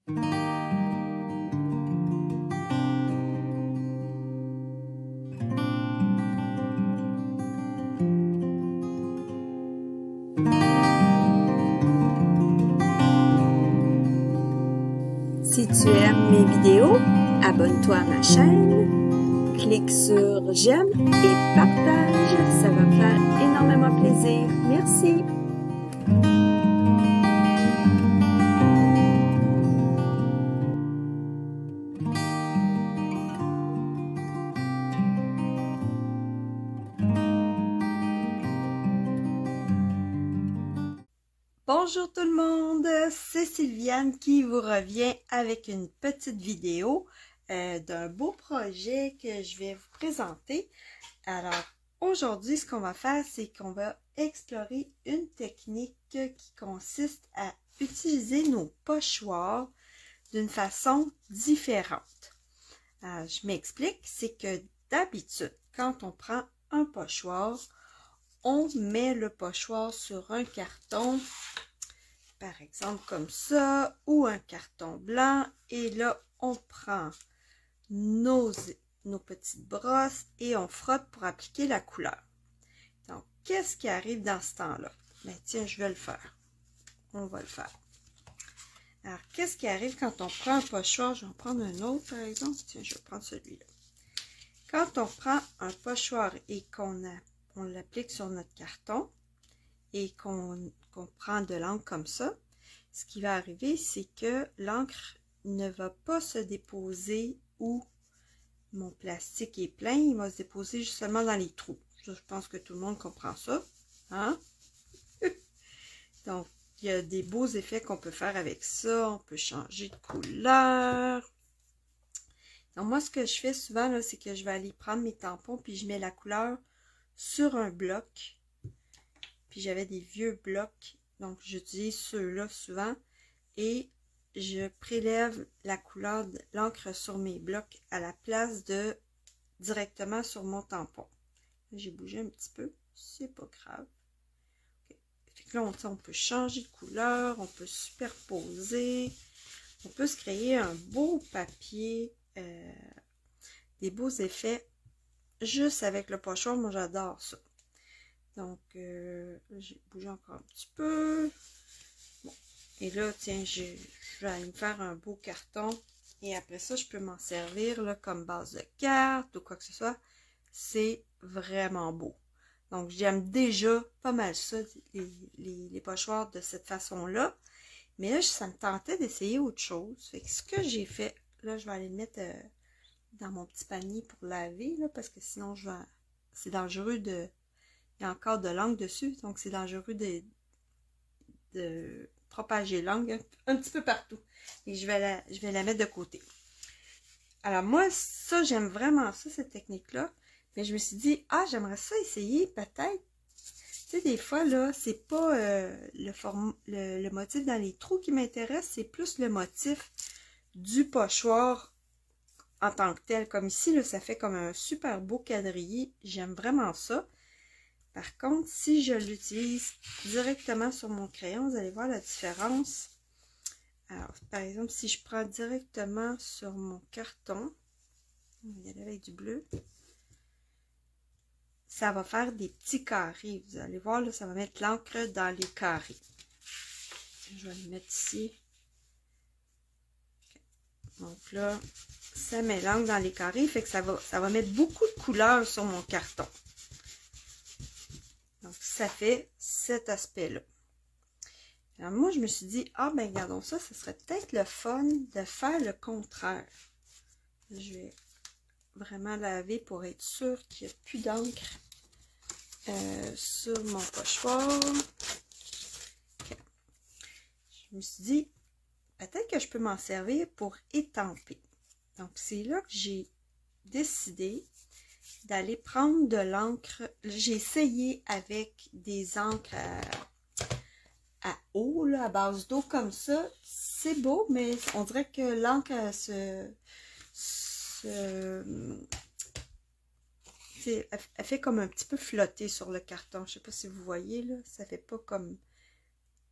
Si tu aimes mes vidéos, abonne-toi à ma chaîne, clique sur j'aime et partage, ça va me faire énormément plaisir. Merci! Bonjour tout le monde, c'est Sylviane qui vous revient avec une petite vidéo d'un beau projet que je vais vous présenter. Alors aujourd'hui, ce qu'on va faire, c'est qu'on va explorer une technique qui consiste à utiliser nos pochoirs d'une façon différente. Alors, je m'explique, c'est que d'habitude, quand on prend un pochoir, on met le pochoir sur un carton, par exemple comme ça, ou un carton blanc, et là, on prend nos petites brosses et on frotte pour appliquer la couleur. Donc, qu'est-ce qui arrive dans ce temps-là? Ben, tiens, je vais le faire. On va le faire. Alors, qu'est-ce qui arrive quand on prend un pochoir? Je vais en prendre un autre, par exemple. Tiens, je vais prendre celui-là. Quand on prend un pochoir et qu'on l'applique sur notre carton et qu'on prend de l'encre comme ça, ce qui va arriver, c'est que l'encre ne va pas se déposer où mon plastique est plein, il va se déposer justement dans les trous. Je pense que tout le monde comprend ça. Hein? Donc, il y a des beaux effets qu'on peut faire avec ça. On peut changer de couleur. Donc, moi, ce que je fais souvent, c'est que je vais aller prendre mes tampons puis je mets la couleur sur un bloc. Puis j'avais des vieux blocs, donc j'utilise ceux-là souvent. Et je prélève la couleur de l'encre sur mes blocs à la place de directement sur mon tampon. J'ai bougé un petit peu, c'est pas grave. Okay. Fait que là, on peut changer de couleur, on peut superposer, on peut se créer un beau papier, des beaux effets juste avec le pochoir. Moi, j'adore ça. Donc, j'ai bougé encore un petit peu. Bon. Et là, tiens, je vais aller me faire un beau carton. Et après ça, je peux m'en servir là, comme base de carte ou quoi que ce soit. C'est vraiment beau. Donc, j'aime déjà pas mal ça, les pochoirs de cette façon-là. Mais là, ça me tentait d'essayer autre chose. Fait que ce que j'ai fait, là, je vais aller le mettre dans mon petit panier pour laver, là, parce que sinon, c'est dangereux de... Il y a encore de l'encre dessus, donc c'est dangereux de propager l'encre un petit peu partout. Et je vais la mettre de côté. Alors moi, ça, j'aime vraiment ça, cette technique-là. Mais je me suis dit, ah, j'aimerais ça essayer, peut-être. Tu sais, des fois, là, c'est pas le motif dans les trous qui m'intéresse, c'est plus le motif du pochoir en tant que tel. Comme ici, là, ça fait comme un super beau quadrillé. J'aime vraiment ça. Par contre, si je l'utilise directement sur mon crayon, vous allez voir la différence. Alors, par exemple, si je prends directement sur mon carton, on va y aller avec du bleu, ça va faire des petits carrés. Vous allez voir, là, ça va mettre l'encre dans les carrés. Je vais le mettre ici. Okay. Donc là, ça met l'encre dans les carrés, fait que ça va mettre beaucoup de couleurs sur mon carton. Donc, ça fait cet aspect-là. Alors, moi, je me suis dit, ah, ben, regardons ça, ce serait peut-être le fun de faire le contraire. Je vais vraiment laver pour être sûr qu'il n'y a plus d'encre sur mon pochoir. Okay. Je me suis dit, peut-être que je peux m'en servir pour étamper. Donc, c'est là que j'ai décidé d'aller prendre de l'encre. J'ai essayé avec des encres à eau, là, à base d'eau comme ça. C'est beau, mais on dirait que l'encre elle fait comme un petit peu flotter sur le carton. Je sais pas si vous voyez, là. Ça fait pas comme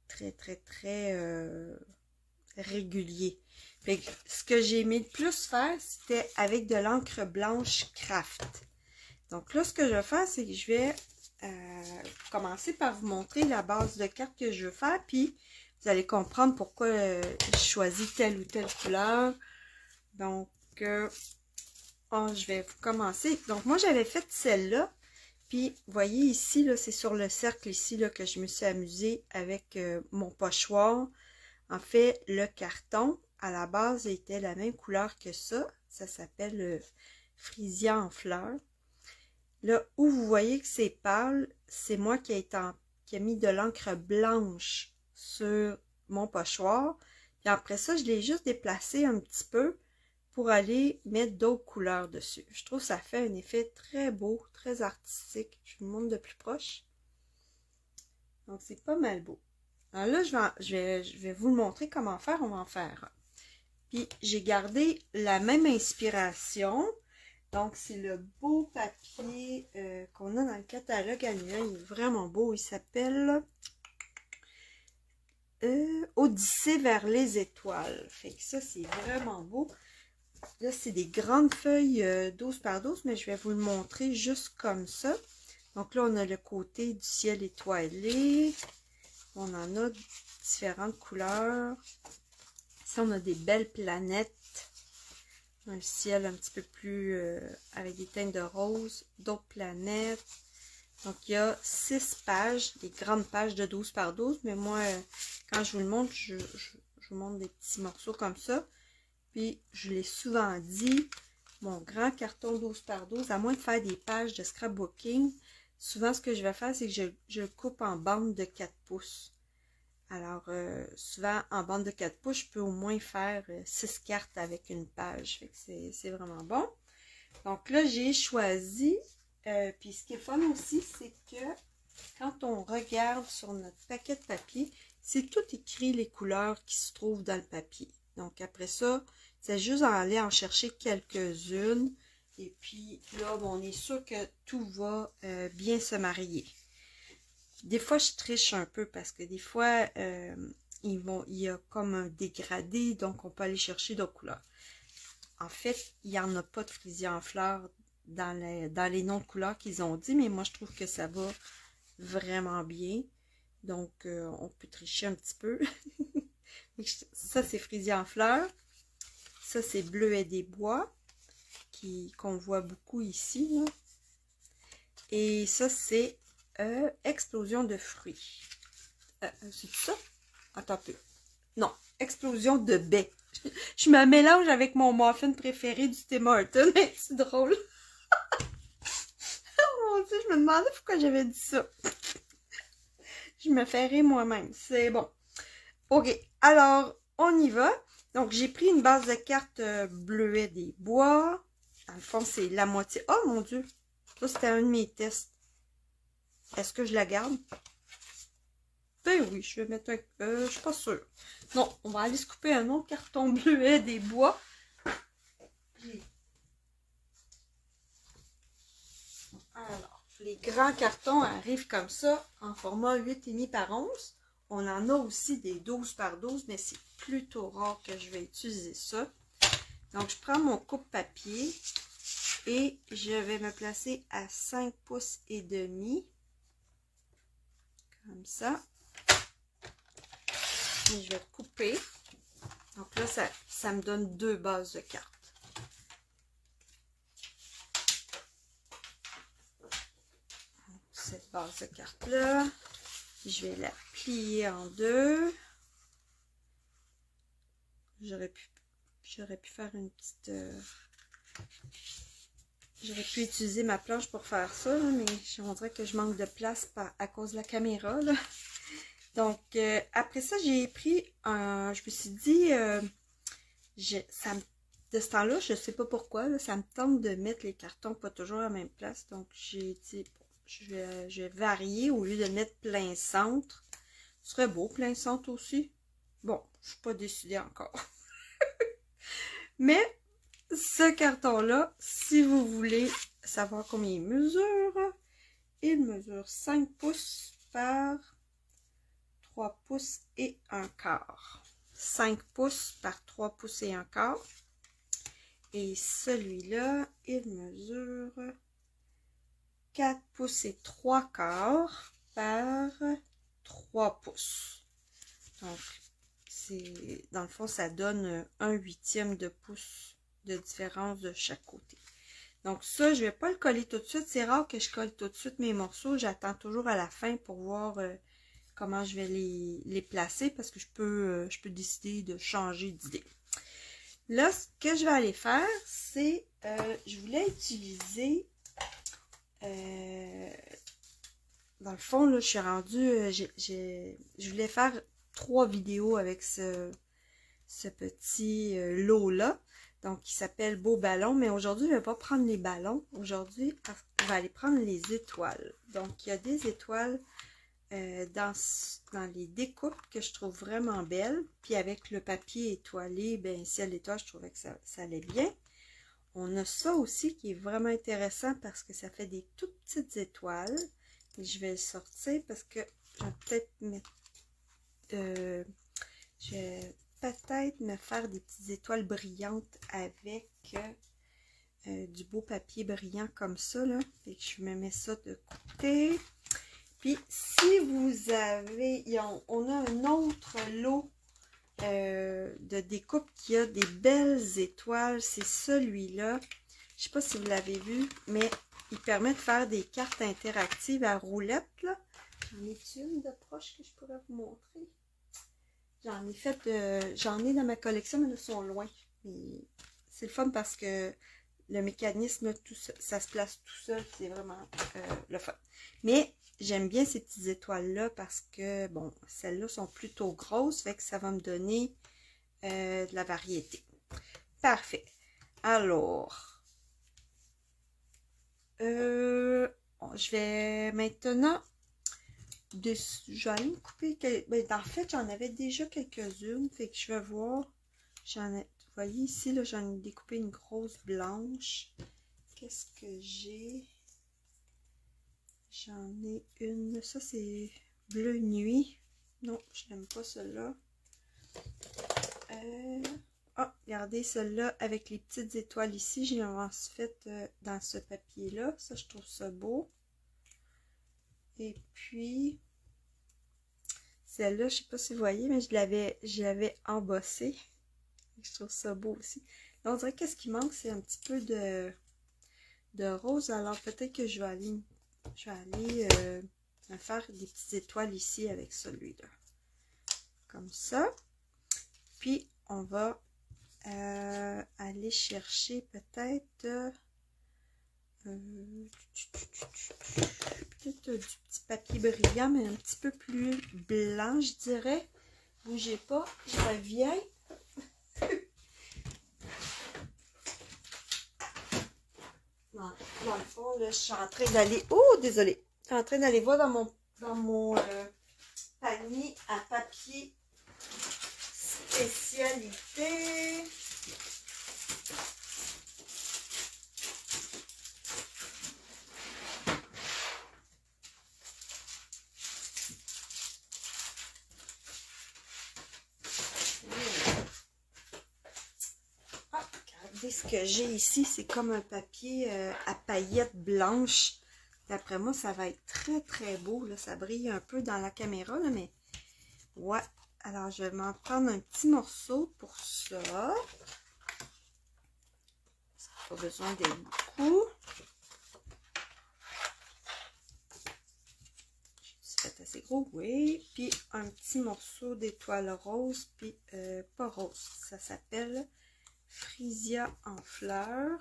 très régulier. Fait que ce que j'ai aimé le plus faire, c'était avec de l'encre blanche Craft. Donc là, ce que je vais faire, c'est que je vais commencer par vous montrer la base de carte que je veux faire, puis vous allez comprendre pourquoi je choisis telle ou telle couleur. Donc, je vais vous commencer. Donc, moi, j'avais fait celle-là. Puis, vous voyez ici, là, c'est sur le cercle ici là, que je me suis amusée avec mon pochoir. En fait, le carton, à la base, était la même couleur que ça. Ça s'appelle le frisia en fleurs. Là, où vous voyez que c'est pâle, c'est moi qui ai mis de l'encre blanche sur mon pochoir. Puis après ça, je l'ai juste déplacé un petit peu pour aller mettre d'autres couleurs dessus. Je trouve que ça fait un effet très beau, très artistique. Je vous montre de plus proche. Donc, c'est pas mal beau. Alors là, je vais vous le montrer comment faire. On va en faire un. Puis, j'ai gardé la même inspiration. Donc, c'est le beau papier qu'on a dans le catalogue annuel. Il est vraiment beau. Il s'appelle Odyssée vers les étoiles. Fait que ça, c'est vraiment beau. Là, c'est des grandes feuilles 12 par 12, mais je vais vous le montrer juste comme ça. Donc là, on a le côté du ciel étoilé. On en a différentes couleurs. Ici, on a des belles planètes. Un ciel un petit peu plus avec des teintes de rose, d'autres planètes. Donc, il y a 6 pages, des grandes pages de 12 par 12. Mais moi, quand je vous le montre, je vous montre des petits morceaux comme ça. Puis, je l'ai souvent dit, mon grand carton 12 par 12, à moins de faire des pages de scrapbooking, souvent, ce que je vais faire, c'est que je le coupe en bandes de 4 pouces. Alors, souvent, en bande de 4 pouces, je peux au moins faire 6 cartes avec une page. Fait que c'est vraiment bon. Donc là, j'ai choisi, puis ce qui est fun aussi, c'est que quand on regarde sur notre paquet de papier, c'est tout écrit les couleurs qui se trouvent dans le papier. Donc après ça, c'est juste aller en chercher quelques-unes. Et puis là, bon, on est sûr que tout va bien se marier. Des fois, je triche un peu parce que des fois, il y a comme un dégradé, donc on peut aller chercher d'autres couleurs. En fait, il n'y en a pas de frisia en fleurs dans les noms de couleurs qu'ils ont dit, mais moi, je trouve que ça va vraiment bien. Donc, on peut tricher un petit peu. Ça, c'est frisia en fleurs. Ça, c'est bleuet des bois, qu'on voit beaucoup ici, là. Et ça, c'est explosion de fruits. C'est ça? Attends un peu. Non, explosion de baies. Je me mélange avec mon muffin préféré du Tim Hortons. C'est drôle. Oh mon Dieu, je me demandais pourquoi j'avais dit ça. Je me fais rire moi-même. C'est bon. Ok, alors, on y va. Donc, j'ai pris une base de cartes bleuet des bois. Dans le fond, c'est la moitié. Oh mon Dieu! Ça, c'était un de mes tests. Est-ce que je la garde? Ben oui, je vais mettre un... je suis pas sûre. Non, on va aller se couper un autre carton bleuet des bois. Alors, les grands cartons arrivent comme ça, en format 8,5 par 11. On en a aussi des 12 par 12, mais c'est plutôt rare que je vais utiliser ça. Donc, je prends mon coupe-papier et je vais me placer à 5 pouces et demi. Comme ça. Et je vais couper. Donc là, ça me donne 2 bases de cartes. Cette base de carte-là, je vais la plier en 2. J'aurais pu faire une petite... J'aurais pu utiliser ma planche pour faire ça, là, mais on dirait que je manque de place à cause de la caméra, là. Donc, après ça, j'ai pris un... Je me suis dit, de ce temps-là, je ne sais pas pourquoi, là, ça me tente de mettre les cartons pas toujours à la même place. Donc, j'ai dit, bon, je vais varier au lieu de mettre plein centre. Ce serait beau, plein centre aussi. Bon, je ne suis pas décidée encore. Mais, ce carton-là, si vous voulez savoir combien il mesure 5 pouces par 3 pouces et un quart. 5 pouces par 3 pouces et un quart. Et celui-là, il mesure 4 pouces et 3 quarts par 3 pouces. Donc, dans le fond, ça donne 1/8 de pouce de différence de chaque côté. Donc ça, je ne vais pas le coller tout de suite. C'est rare que je colle tout de suite mes morceaux. J'attends toujours à la fin pour voir comment je vais les placer parce que je peux décider de changer d'idée. Là, ce que je vais aller faire, c'est, je voulais utiliser, dans le fond, là, je suis rendue, je voulais faire 3 vidéos avec ce petit lot-là, donc qui s'appelle Beau Ballon, mais aujourd'hui, je ne vais pas prendre les ballons. Aujourd'hui, on va aller prendre les étoiles. Donc, il y a des étoiles dans les découpes que je trouve vraiment belles. Puis avec le papier étoilé, ben ciel étoile, je trouvais que ça allait bien. On a ça aussi qui est vraiment intéressant parce que ça fait des toutes petites étoiles. Et je vais le sortir parce que je vais peut-être mettre... je vais peut-être me faire des petites étoiles brillantes avec du beau papier brillant comme ça, là. Et je me mets ça de côté. Puis, si vous avez... on a un autre lot de découpe qui a des belles étoiles. C'est celui-là. Je ne sais pas si vous l'avez vu, mais il permet de faire des cartes interactives à roulettes, là. J'en ai une de proche que je pourrais vous montrer. J'en ai fait, j'en ai dans ma collection, mais elles sont loin. C'est le fun parce que le mécanisme, tout ça se place tout seul. C'est vraiment le fun. Mais j'aime bien ces petites étoiles-là parce que, bon, celles-là sont plutôt grosses, fait que ça va me donner de la variété. Parfait. Alors, je vais maintenant, je vais aller me couper, en fait, j'en avais déjà quelques-unes, fait que je vais voir, vous voyez ici, là, j'en ai découpé une grosse blanche. Qu'est-ce que j'ai? J'en ai une, ça c'est bleu nuit. Non, je n'aime pas celle-là. Regardez celle-là avec les petites étoiles ici. J'ai ensuite fait dans ce papier-là. Ça, je trouve ça beau. Et puis, celle-là, je ne sais pas si vous voyez, mais je l'avais embossée. Je trouve ça beau aussi. Là, on dirait que ce qui manque, c'est un petit peu de rose. Alors, peut-être que je vais aller me faire des petites étoiles ici avec celui-là. Comme ça. Puis, on va aller chercher peut-être du petit papier brillant, mais un petit peu plus blanc, je dirais. Bougez pas, je reviens. Dans le fond, là, je suis en train d'aller... Oh, désolé! Je suis en train d'aller voir dans mon panier à papier spécialité. Regardez ce que j'ai ici. C'est comme un papier à paillettes blanches. D'après moi, ça va être très très beau. Là. Ça brille un peu dans la caméra, là, mais ouais. Alors, je vais m'en prendre un petit morceau pour ça. Pas besoin d'être beaucoup. C'est assez gros, oui. Puis, un petit morceau d'étoile rose, puis pas rose. Ça s'appelle Frisia en fleurs.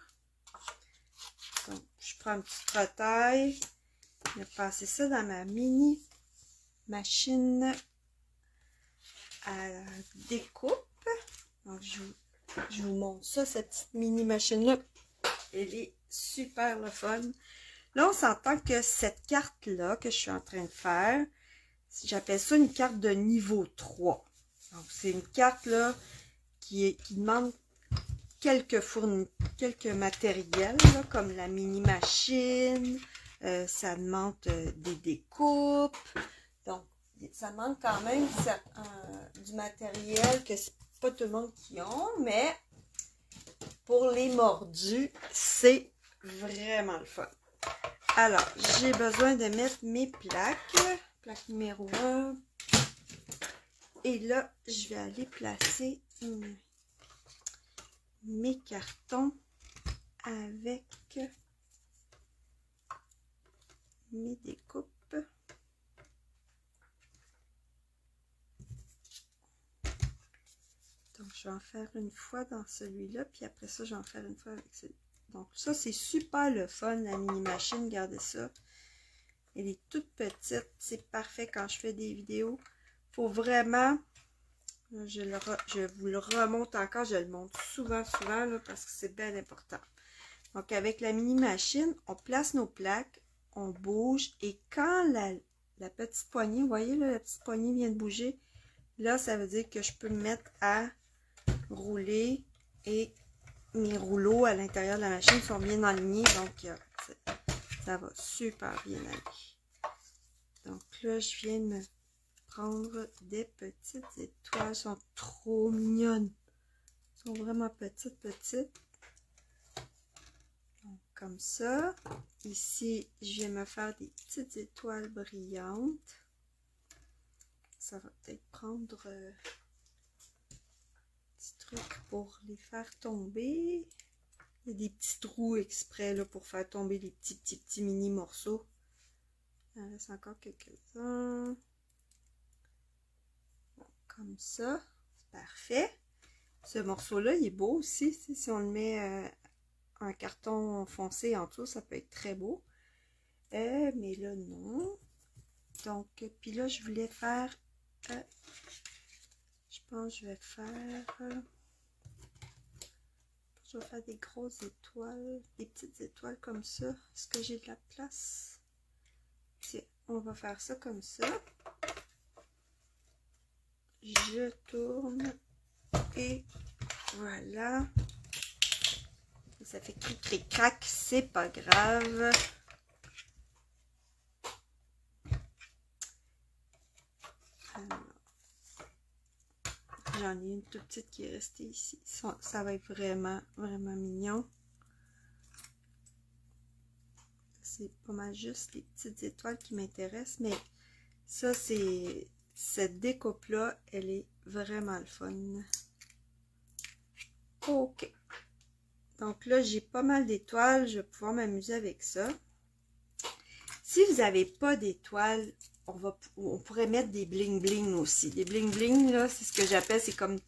Donc, je prends une petite retaille. Je vais passer ça dans ma mini machine à découpe. Donc, je vous montre ça, cette petite mini machine-là. Elle est super le fun. Là, on s'entend que cette carte-là que je suis en train de faire, j'appelle ça une carte de niveau 3. Donc, c'est une carte là qui demande quelques matériels, là, comme la mini machine. Ça demande des découpes. Donc, ça manque quand même du matériel que c'est pas tout le monde qui ont, mais pour les mordus, c'est vraiment le fun. Alors, j'ai besoin de mettre mes plaques. Plaque numéro 1. Et là, je vais aller placer mes cartons avec mes découpes. Donc, je vais en faire une fois dans celui-là, puis après ça, je vais en faire une fois avec celui-là. Donc, ça, c'est super le fun, la mini-machine. Regardez ça. Elle est toute petite. C'est parfait quand je fais des vidéos. Faut vraiment... Je vous le remonte encore. Je le montre souvent, là, parce que c'est bien important. Donc, avec la mini-machine, on place nos plaques, on bouge. Et quand la petite poignée, vous voyez, là, la petite poignée vient de bouger, là, ça veut dire que je peux me mettre à rouler et mes rouleaux à l'intérieur de la machine sont bien alignés, donc ça va super bien aller. Donc là, je viens de me prendre des petites étoiles, elles sont trop mignonnes, elles sont vraiment petites. Donc, comme ça, ici, je viens me faire des petites étoiles brillantes. Ça va peut-être prendre truc pour les faire tomber. Il y a des petits trous exprès là, pour faire tomber les petits mini morceaux. Il en reste encore quelques-uns. Bon, comme ça, c'est parfait. Ce morceau-là, il est beau aussi. Si on le met un carton foncé en dessous, ça peut être très beau. Mais là, non. Donc, puis là, je voulais faire... je pense que je vais faire... je vais faire des grosses étoiles, des petites étoiles comme ça. Est-ce que j'ai de la place? Tiens, on va faire ça comme ça. Je tourne et voilà. Ça fait cric-cric-crac, c'est pas grave. J'en ai une toute petite qui est restée ici. Ça va être vraiment mignon. C'est pas mal juste les petites étoiles qui m'intéressent. Mais ça, c'est... Cette découpe-là, elle est vraiment le fun. Ok. Donc là, j'ai pas mal d'étoiles. Je vais pouvoir m'amuser avec ça. Si vous n'avez pas d'étoiles, on pourrait mettre des bling-bling aussi. Des bling-bling, là, c'est ce que j'appelle, c'est comme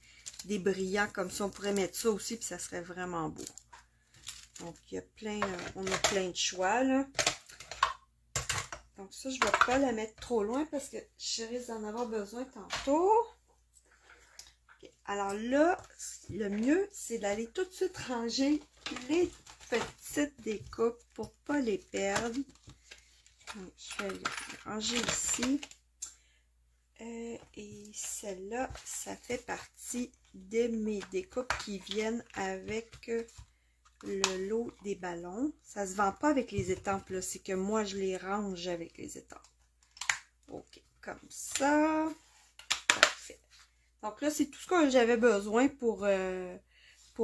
des brillants comme ça. On pourrait mettre ça aussi, puis ça serait vraiment beau. Donc, il y a plein, on a plein de choix, là. Donc ça, je ne vais pas la mettre trop loin parce que je risque d'en avoir besoin tantôt. Okay. Alors là, le mieux, c'est d'aller tout de suite ranger les petites découpes pour ne pas les perdre. Donc, je vais les ranger ici. Et celle-là, ça fait partie de mes découpes qui viennent avec le lot des ballons. Ça se vend pas avec les étampes, là. C'est que moi, je les range avec les étampes. Ok, comme ça. Parfait. Donc là, c'est tout ce que j'avais besoin pour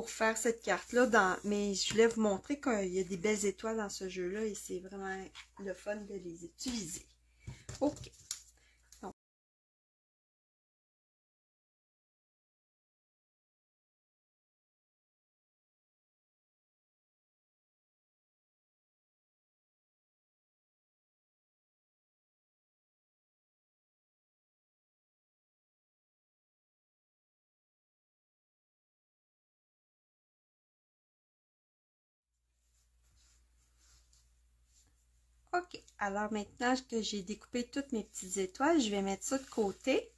faire cette carte-là. Mais je voulais vous montrer qu'il y a des belles étoiles dans ce jeu-là et c'est vraiment le fun de les utiliser. Ok. Ok, alors maintenant que j'ai découpé toutes mes petites étoiles, je vais mettre ça de côté.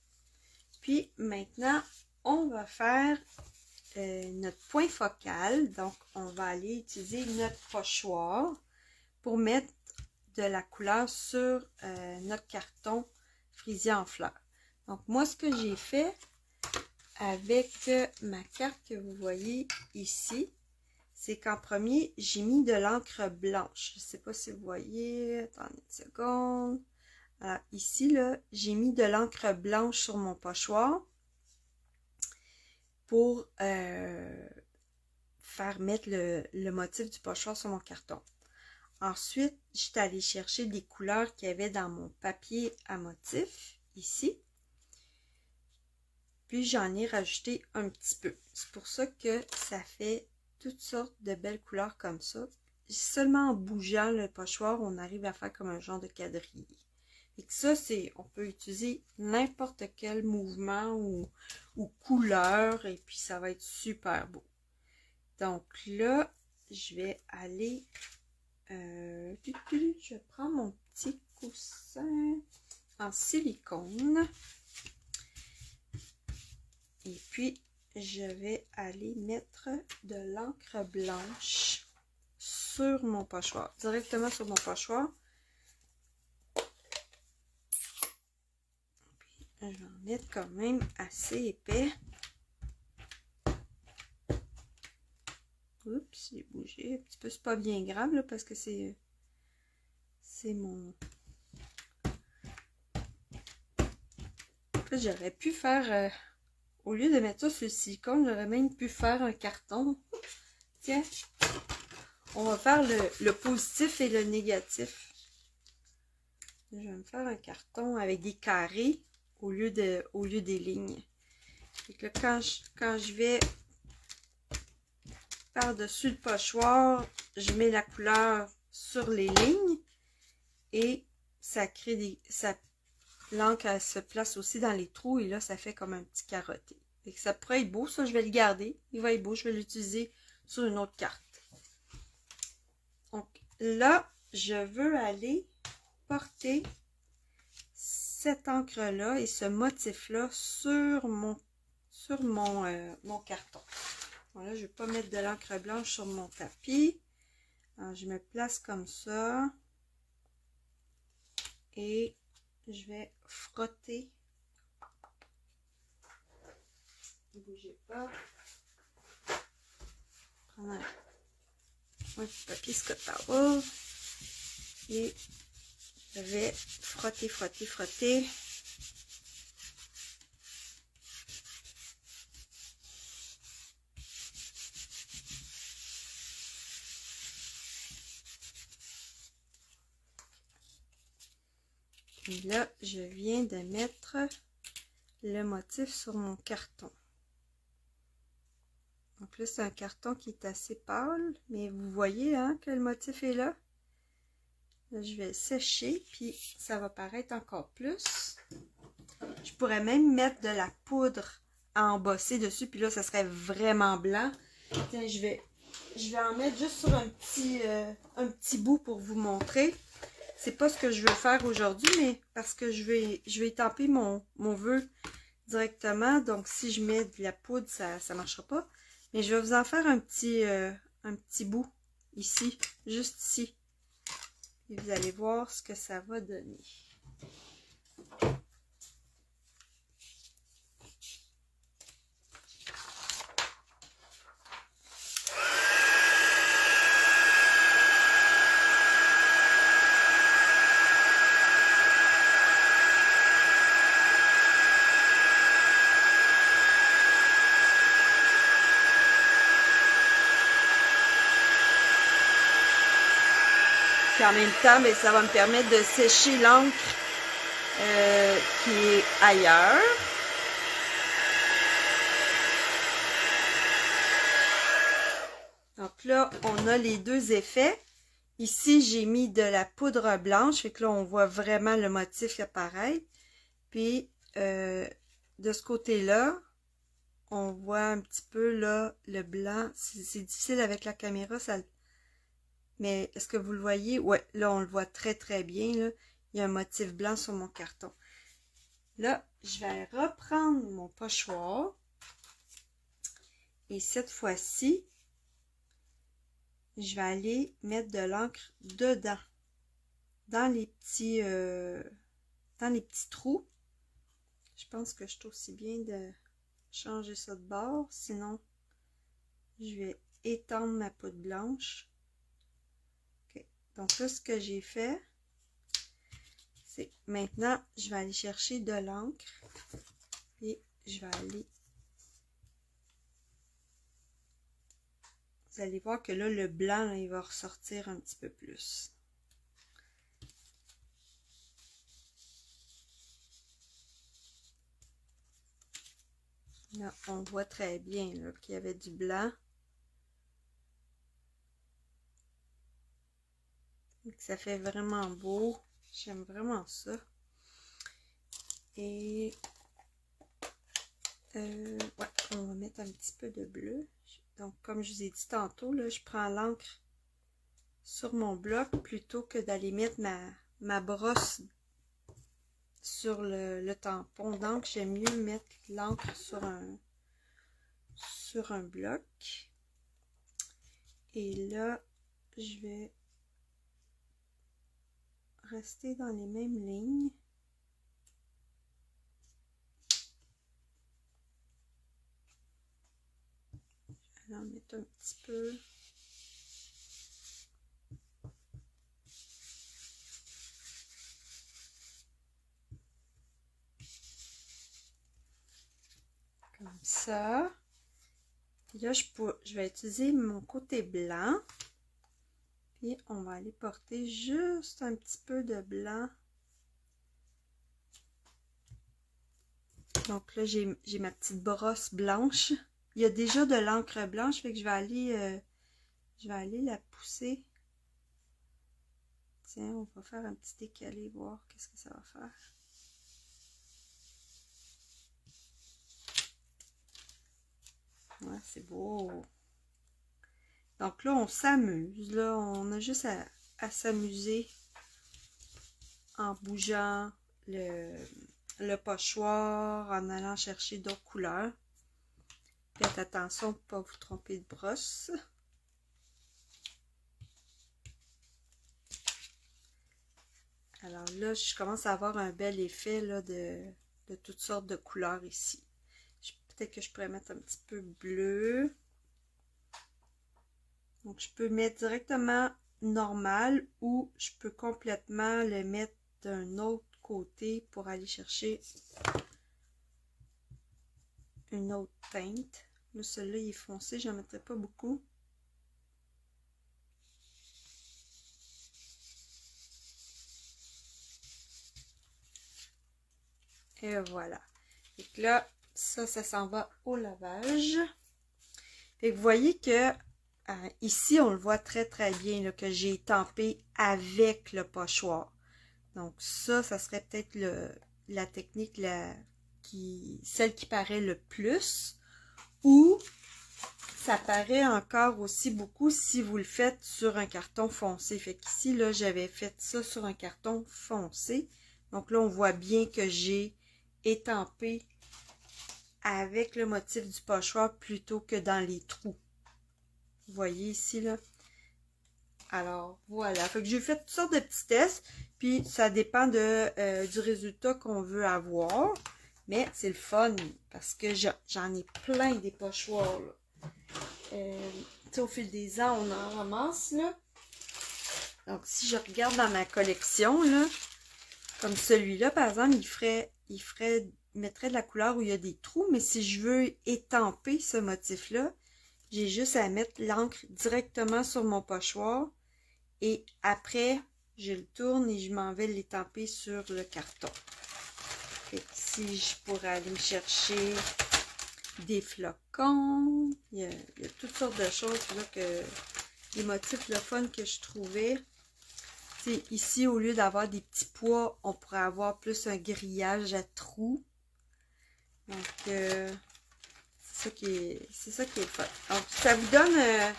Puis maintenant, on va faire notre point focal. Donc, on va aller utiliser notre pochoir pour mettre de la couleur sur notre carton frisé en fleurs. Donc, moi, ce que j'ai fait avec ma carte que vous voyez ici, c'est qu'en premier, j'ai mis de l'encre blanche. Je ne sais pas si vous voyez. Attendez une seconde. Alors, ici, là, j'ai mis de l'encre blanche sur mon pochoir pour faire mettre le motif du pochoir sur mon carton. Ensuite, j'étais allée chercher des couleurs qu'il y avait dans mon papier à motif, ici. Puis, j'en ai rajouté un petit peu. C'est pour ça que ça fait toutes sortes de belles couleurs comme ça. Seulement en bougeant le pochoir, on arrive à faire comme un genre de quadrille. Et que ça, on peut utiliser n'importe quel mouvement ou couleur et puis ça va être super beau. Donc là, je vais aller, je prends mon petit coussin en silicone et puis je vais aller mettre de l'encre blanche sur mon pochoir, directement sur mon pochoir. Je vais en mettre quand même assez épais. Oups, j'ai bougé un petit peu. C'est pas bien grave là, parce que c'est mon... En fait, j'aurais pu faire... au lieu de mettre ça sur le silicone, j'aurais même pu faire un carton. Tiens, on va faire le positif et le négatif. Je vais me faire un carton avec des carrés au lieu des lignes. Et que quand je vais par-dessus le pochoir, je mets la couleur sur les lignes et ça crée des... l'encre elle se place aussi dans les trous et là ça fait comme un petit carotté. Et que ça pourrait être beau, ça je vais le garder. Il va être beau, je vais l'utiliser sur une autre carte. Donc là, je veux aller porter cette encre-là et ce motif-là sur mon carton. Voilà, je ne vais pas mettre de l'encre blanche sur mon tapis. Alors, je me place comme ça. Et je vais frotter. Ne bougez pas. Prendre un petit papier Scott Towel. Et je vais frotter, frotter, frotter. Et là, je viens de mettre le motif sur mon carton. Donc là, c'est un carton qui est assez pâle, mais vous voyez hein, que le motif est là. Là, je vais sécher, puis ça va paraître encore plus. Je pourrais même mettre de la poudre à embosser dessus, puis là, ça serait vraiment blanc. Tiens, je vais en mettre juste sur un petit bout pour vous montrer. C'est pas ce que je veux faire aujourd'hui, mais parce que je vais étamper mon vœu directement. Donc, si je mets de la poudre, ça ne marchera pas. Mais je vais vous en faire un petit bout ici, juste ici. Et vous allez voir ce que ça va donner. Puis en même temps, mais ça va me permettre de sécher l'encre qui est ailleurs. Donc là, on a les deux effets. Ici, j'ai mis de la poudre blanche, fait que là, on voit vraiment le motif apparaître. Puis, de ce côté-là, on voit un petit peu là le blanc. C'est difficile avec la caméra, ça. Mais est-ce que vous le voyez? Ouais, là, on le voit très, très bien. Là. Il y a un motif blanc sur mon carton. Là, je vais reprendre mon pochoir. Et cette fois-ci, je vais aller mettre de l'encre dedans. Dans les petits trous. Je pense que je suis aussi bien de changer ça de bord. Sinon, je vais étendre ma poudre blanche. Donc là, ce que j'ai fait, Maintenant, je vais aller chercher de l'encre et je vais aller... Vous allez voir que là, le blanc, là, il va ressortir un petit peu plus. Là, on voit très bien qu'il y avait du blanc. Donc, ça fait vraiment beau. J'aime vraiment ça. Et ouais, on va mettre un petit peu de bleu. Donc, comme je vous ai dit tantôt, là, je prends l'encre sur mon bloc plutôt que d'aller mettre ma brosse sur le tampon. Donc, j'aime mieux mettre l'encre sur un bloc. Et là, je vais rester dans les mêmes lignes. Je vais en mettre un petit peu. Comme ça. Puis là, je vais utiliser mon côté blanc. Puis on va aller porter juste un petit peu de blanc. Donc là, j'ai ma petite brosse blanche. Il y a déjà de l'encre blanche, fait que je vais aller la pousser. Tiens, on va faire un petit décalé, voir qu'est-ce que ça va faire. Ouais, c'est beau. Donc là, on s'amuse. Là, on a juste à s'amuser en bougeant le pochoir, en allant chercher d'autres couleurs. Faites attention de ne pas vous tromper de brosse. Alors là, je commence à avoir un bel effet là, de toutes sortes de couleurs ici. Peut-être que je pourrais mettre un petit peu bleu. Donc, je peux mettre directement normal ou je peux complètement le mettre d'un autre côté pour aller chercher une autre teinte. Là, celui-là, il est foncé, je n'en mettrai pas beaucoup. Et voilà. Et là, ça s'en va au lavage. Et vous voyez que ici, on le voit très très bien là, que j'ai tampé avec le pochoir. Donc ça serait peut-être la technique celle qui paraît le plus. Ou ça paraît encore aussi beaucoup si vous le faites sur un carton foncé. Fait qu'ici, là, j'avais fait ça sur un carton foncé. Donc là, on voit bien que j'ai étampé avec le motif du pochoir plutôt que dans les trous. Vous voyez ici, là. Alors, voilà. Fait que j'ai fait toutes sortes de petits tests. Puis, ça dépend du résultat qu'on veut avoir. Mais c'est le fun parce que j'en ai plein des pochoirs, là. Au fil des ans, on en ramasse, là. Donc, si je regarde dans ma collection, là, comme celui-là, par exemple, il mettrait de la couleur où il y a des trous. Mais si je veux étamper ce motif-là, j'ai juste à mettre l'encre directement sur mon pochoir. Et après, je le tourne et je m'en vais l'étamper sur le carton. Et ici, je pourrais aller me chercher des flocons. Il y a toutes sortes de choses là les motifs le fun que je trouvais. T'sais, ici, au lieu d'avoir des petits pois, on pourrait avoir plus un grillage à trous. Donc, c'est ça qui est le fun. Donc, ça vous donne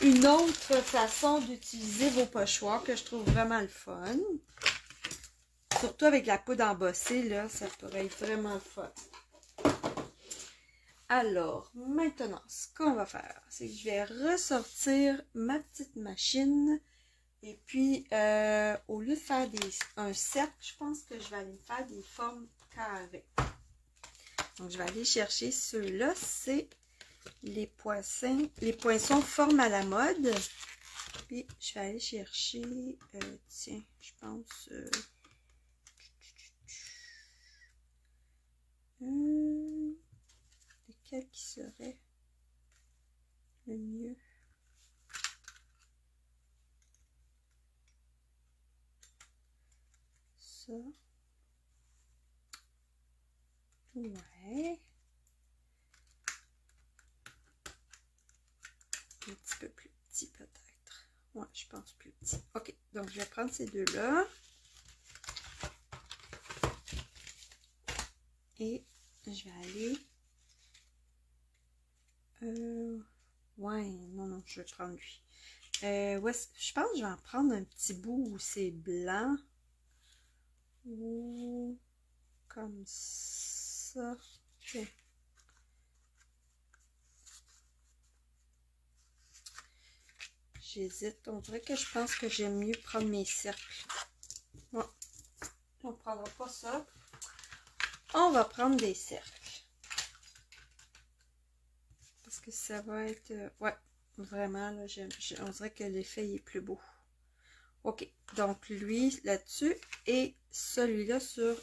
une autre façon d'utiliser vos pochoirs que je trouve vraiment le fun. Surtout avec la poudre embossée, là, ça pourrait être vraiment le fun. Alors, maintenant, ce qu'on va faire, c'est que je vais ressortir ma petite machine. Et puis, au lieu de faire un cercle, je pense que je vais aller faire des formes carrées. Donc, je vais aller chercher ceux-là. C'est les poinçons forme à la mode. Puis, je vais aller chercher, tiens, je pense, Lequel qui serait le mieux? Ça. Ouais. Un petit peu plus petit peut-être. Ouais, je pense plus petit. Ok, donc je vais prendre ces deux-là. Et je vais aller... ouais, non, je vais prendre lui. Ouais, je pense que je vais en prendre un petit bout où c'est blanc. Ou comme ça. Okay. J'hésite. On dirait que je pense que j'aime mieux prendre mes cercles. Ouais. On ne prendra pas ça. On va prendre des cercles. Parce que ça va être... ouais, vraiment, là, on dirait que l'effet est plus beau. Ok, donc lui là-dessus et celui-là sur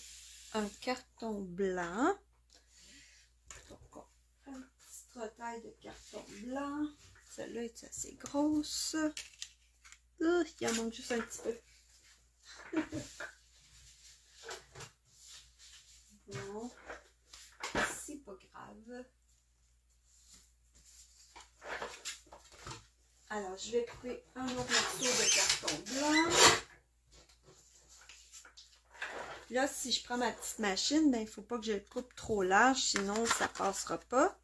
un carton blanc. Donc, un petit retail de carton blanc. Celle-là est assez grosse. Il en manque juste un petit peu. Bon, c'est pas grave. Alors, je vais couper un autre morceau de carton blanc. Là, si je prends ma petite machine, ben, il ne faut pas que je le coupe trop large, sinon ça ne passera pas.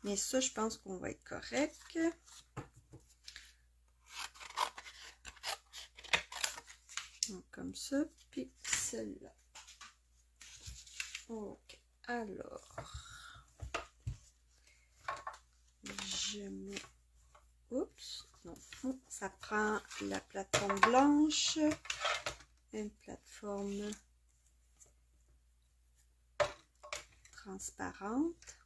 Mais ça, je pense qu'on va être correct. Donc, comme ça, puis celle-là. Ok, alors, je mets... Oups, non, ça prend la plateforme blanche, une plateforme transparente.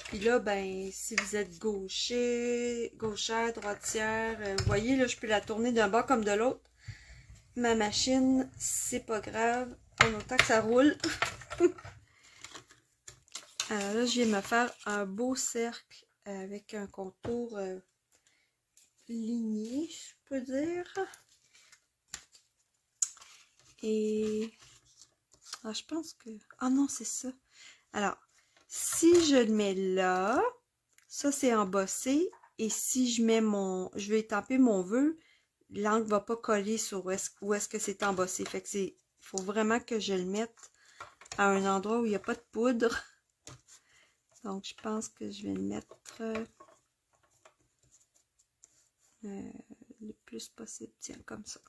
Puis là, ben, si vous êtes gauchère, droitière, vous voyez, là, je peux la tourner d'un bord comme de l'autre. Ma machine, c'est pas grave, en autant que ça roule. Alors là, je viens me faire un beau cercle avec un contour ligné, je peux dire. Et je pense que... Ah non, c'est ça. Alors, si je le mets là, ça c'est embossé. Et si je mets je vais étamper mon vœu, l'angle ne va pas coller sur où est-ce que c'est embossé. Fait que il faut vraiment que je le mette à un endroit où il n'y a pas de poudre. Donc, je pense que je vais le mettre le plus possible. Tiens, comme ça.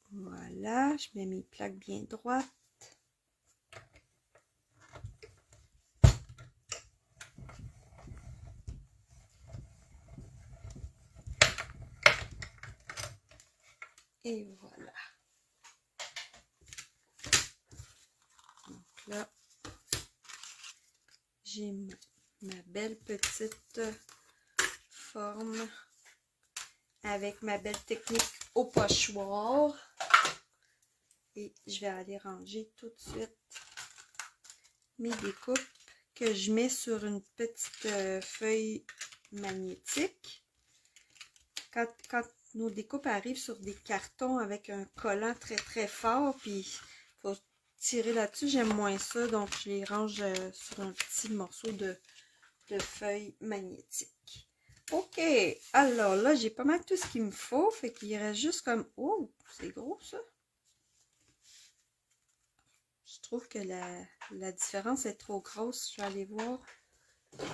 Voilà, je mets mes plaques bien droites. Et voilà. Donc là, j'ai ma belle petite forme avec ma belle technique au pochoir. Et je vais aller ranger tout de suite mes découpes que je mets sur une petite feuille magnétique. Quand nos découpes arrivent sur des cartons avec un collant très très fort, puis il faut tirer là-dessus, j'aime moins ça, donc je les range sur un petit morceau de feuille magnétique. Ok, alors là, j'ai pas mal tout ce qu'il me faut, fait qu'il reste juste comme... Oh, c'est gros ça! Je trouve que la différence est trop grosse. Je vais aller voir.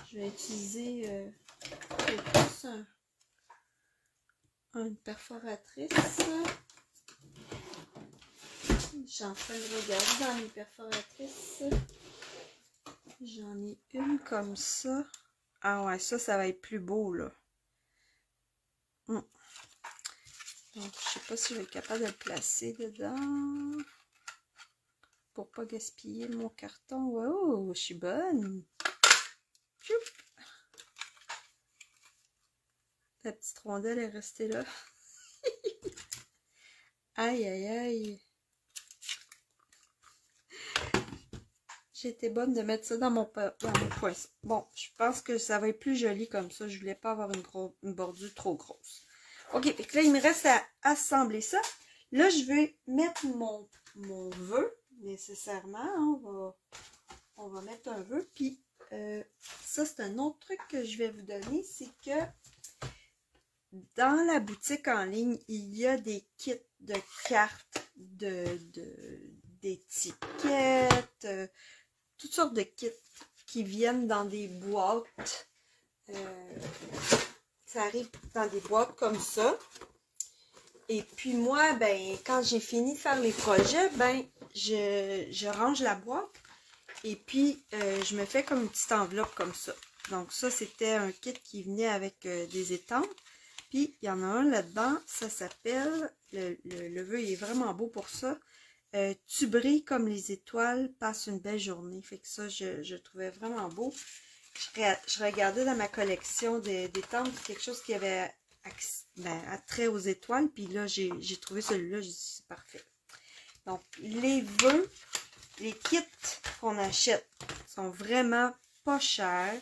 Je vais utiliser plus une perforatrice. Je suis en train de regarder dans mes perforatrices. J'en ai une comme ça. Ah ouais, ça va être plus beau là. Donc, je sais pas si je vais être capable de le placer dedans. Pour pas gaspiller mon carton. Wow, je suis bonne. Choup. La petite rondelle est restée là. Aïe, aïe, aïe. J'ai été bonne de mettre ça dans mon poinçon. Bon, je pense que ça va être plus joli comme ça. Je voulais pas avoir une bordure trop grosse. OK, fait que là, il me reste à assembler ça. Là, je vais mettre mon vœu, nécessairement. On va mettre un vœu. Puis, ça, c'est un autre truc que je vais vous donner. C'est que dans la boutique en ligne, il y a des kits de cartes, d'étiquettes, toutes sortes de kits qui viennent dans des boîtes. Ça arrive dans des boîtes comme ça. Et puis moi, ben, quand j'ai fini de faire les projets, ben, je range la boîte. Et puis, je me fais comme une petite enveloppe comme ça. Donc ça, c'était un kit qui venait avec des étampes. Puis, il y en a un là-dedans, ça s'appelle, le vœu il est vraiment beau pour ça. Tu brilles comme les étoiles, passe une belle journée. Fait que ça, je trouvais vraiment beau. Je regardais dans ma collection d'étampes, quelque chose qui avait attrait aux étoiles. Puis là, j'ai trouvé celui-là, j'ai dit c'est parfait. Donc, les vœux, les kits qu'on achète sont vraiment pas chers.